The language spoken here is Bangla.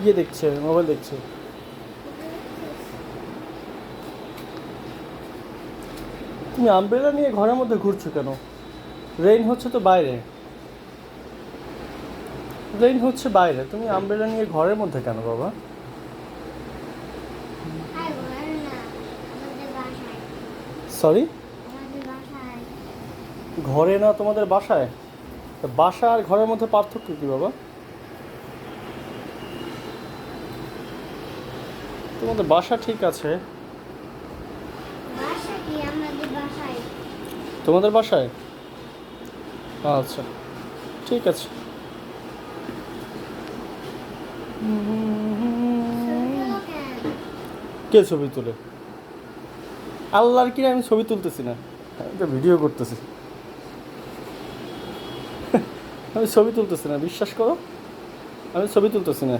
ইয়ে দেখছে, মোবাইল দেখছে। তুমি আমব্রেলা নিয়ে ঘরের মধ্যে ঘুরছো কেন? রেইন হচ্ছে তো বাইরে, রেইন হচ্ছে বাইরে, তুমি আমব্রেলা নিয়ে ঘরের মধ্যে কেন বাবা? সরি, ঘরে না তোমাদের বাসায়? তা বাসা আর ঘরের মধ্যে পার্থক্য কী বাবা? তোমাদের বাসা ঠিক আছে, তোমাদের বাসায় আচ্ছা ঠিক আছে। কে ছবি তুলে? আল্লাহর কিরে, আমি ছবি তুলতেছি না, আমি তো ভিডিও করতেছি। আমি ছবি তুলতেছি না, বিশ্বাস করো, আমি ছবি তুলতেছি না।